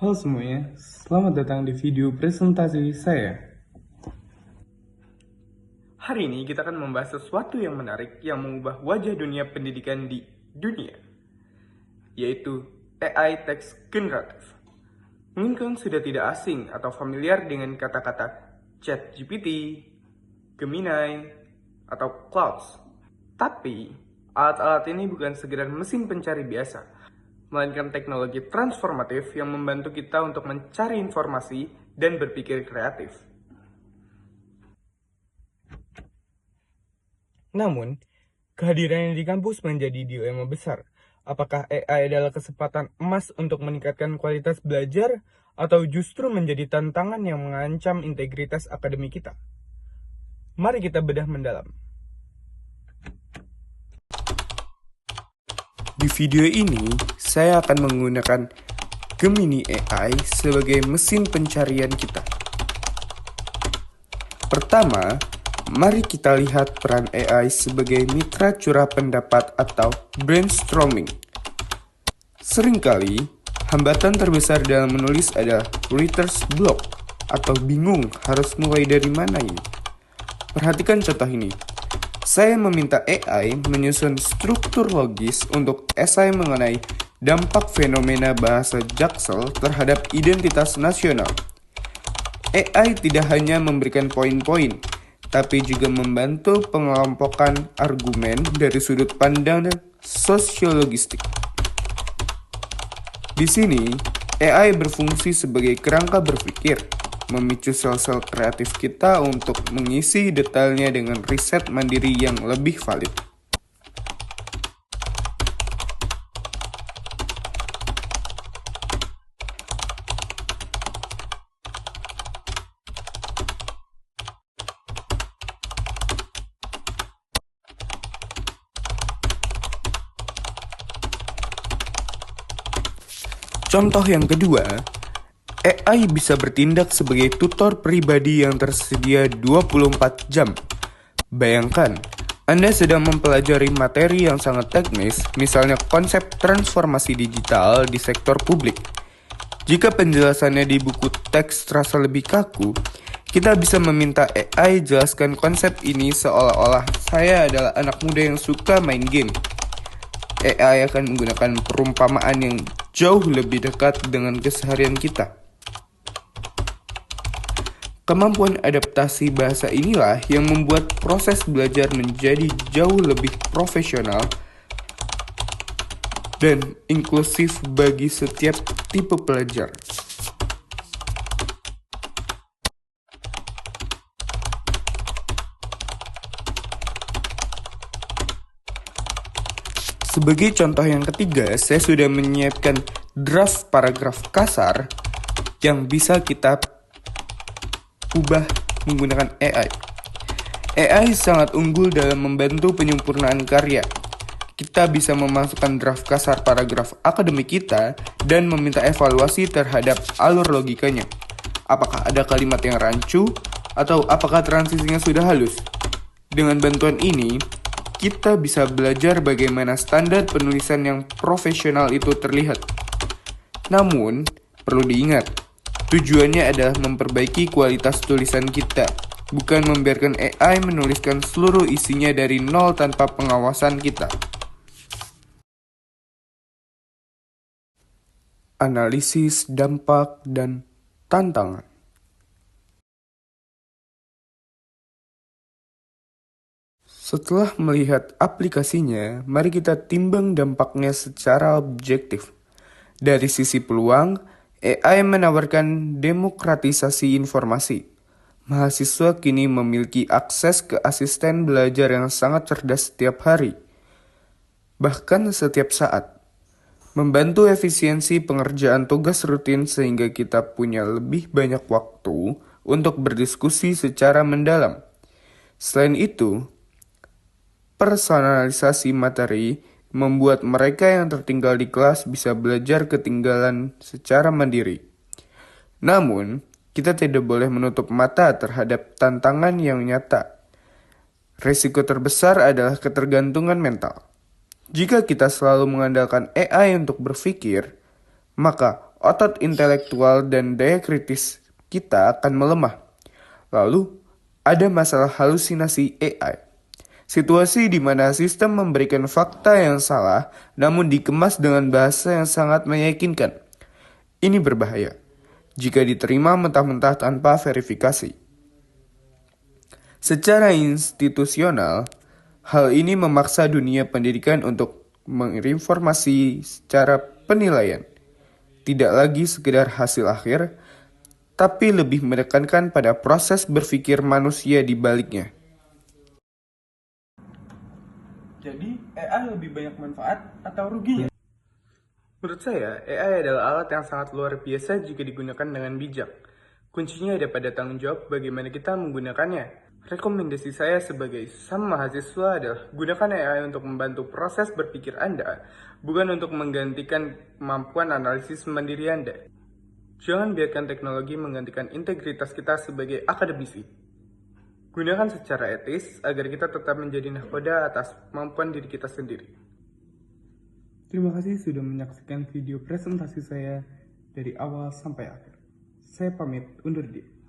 Halo semuanya, selamat datang di video presentasi saya. Hari ini kita akan membahas sesuatu yang menarik yang mengubah wajah dunia pendidikan di dunia, yaitu AI Text Generative. Mungkin kalian sudah tidak asing atau familiar dengan kata-kata ChatGPT, Gemini, atau Clouds. Tapi, alat-alat ini bukan sekedar mesin pencari biasa, melainkan teknologi transformatif yang membantu kita untuk mencari informasi dan berpikir kreatif. Namun, kehadirannya di kampus menjadi dilema besar. Apakah AI adalah kesempatan emas untuk meningkatkan kualitas belajar atau justru menjadi tantangan yang mengancam integritas akademik kita? Mari kita bedah mendalam. Di video ini, saya akan menggunakan Gemini AI sebagai mesin pencarian kita. Pertama, mari kita lihat peran AI sebagai mitra curah pendapat atau brainstorming. Seringkali, hambatan terbesar dalam menulis adalah writer's block atau bingung harus mulai dari mana ini. Perhatikan contoh ini. Saya meminta AI menyusun struktur logis untuk esai mengenai dampak fenomena bahasa Jaksel terhadap identitas nasional. AI tidak hanya memberikan poin-poin, tapi juga membantu pengelompokan argumen dari sudut pandang sosiologistik. Di sini, AI berfungsi sebagai kerangka berpikir, memicu sel-sel kreatif kita untuk mengisi detailnya dengan riset mandiri yang lebih valid. Contoh yang kedua, AI bisa bertindak sebagai tutor pribadi yang tersedia 24 jam. Bayangkan, Anda sedang mempelajari materi yang sangat teknis, misalnya konsep transformasi digital di sektor publik. Jika penjelasannya di buku teks terasa lebih kaku, kita bisa meminta AI jelaskan konsep ini seolah-olah saya adalah anak muda yang suka main game. AI akan menggunakan perumpamaan yang jauh lebih dekat dengan keseharian kita. Kemampuan adaptasi bahasa inilah yang membuat proses belajar menjadi jauh lebih profesional dan inklusif bagi setiap tipe pelajar. Sebagai contoh yang ketiga, saya sudah menyiapkan draft paragraf kasar yang bisa kita ubah menggunakan AI. AI sangat unggul dalam membantu penyempurnaan karya. Kita bisa memasukkan draft kasar paragraf akademik kita dan meminta evaluasi terhadap alur logikanya. Apakah ada kalimat yang rancu atau apakah transisinya sudah halus? Dengan bantuan ini, kita bisa belajar bagaimana standar penulisan yang profesional itu terlihat. Namun, perlu diingat, tujuannya adalah memperbaiki kualitas tulisan kita, bukan membiarkan AI menuliskan seluruh isinya dari nol tanpa pengawasan kita. Analisis dampak dan tantangan. Setelah melihat aplikasinya, mari kita timbang dampaknya secara objektif. Dari sisi peluang, AI menawarkan demokratisasi informasi. Mahasiswa kini memiliki akses ke asisten belajar yang sangat cerdas setiap hari, bahkan setiap saat. Membantu efisiensi pengerjaan tugas rutin sehingga kita punya lebih banyak waktu untuk berdiskusi secara mendalam. Selain itu, personalisasi materi membuat mereka yang tertinggal di kelas bisa belajar ketinggalan secara mandiri. Namun, kita tidak boleh menutup mata terhadap tantangan yang nyata. Risiko terbesar adalah ketergantungan mental. Jika kita selalu mengandalkan AI untuk berpikir, maka otot intelektual dan daya kritis kita akan melemah. Lalu, ada masalah halusinasi AI. Situasi di mana sistem memberikan fakta yang salah namun dikemas dengan bahasa yang sangat meyakinkan. Ini berbahaya jika diterima mentah-mentah tanpa verifikasi. Secara institusional, hal ini memaksa dunia pendidikan untuk menginformasi secara penilaian. Tidak lagi sekedar hasil akhir, tapi lebih menekankan pada proses berpikir manusia di baliknya. Jadi, AI lebih banyak manfaat atau ruginya? Menurut saya, AI adalah alat yang sangat luar biasa jika digunakan dengan bijak. Kuncinya ada pada tanggung jawab bagaimana kita menggunakannya. Rekomendasi saya sebagai sesama mahasiswa adalah gunakan AI untuk membantu proses berpikir Anda, bukan untuk menggantikan kemampuan analisis mandiri Anda. Jangan biarkan teknologi menggantikan integritas kita sebagai akademisi. Gunakan secara etis agar kita tetap menjadi nahkoda atas kemampuan diri kita sendiri. Terima kasih sudah menyaksikan video presentasi saya dari awal sampai akhir. Saya pamit undur diri.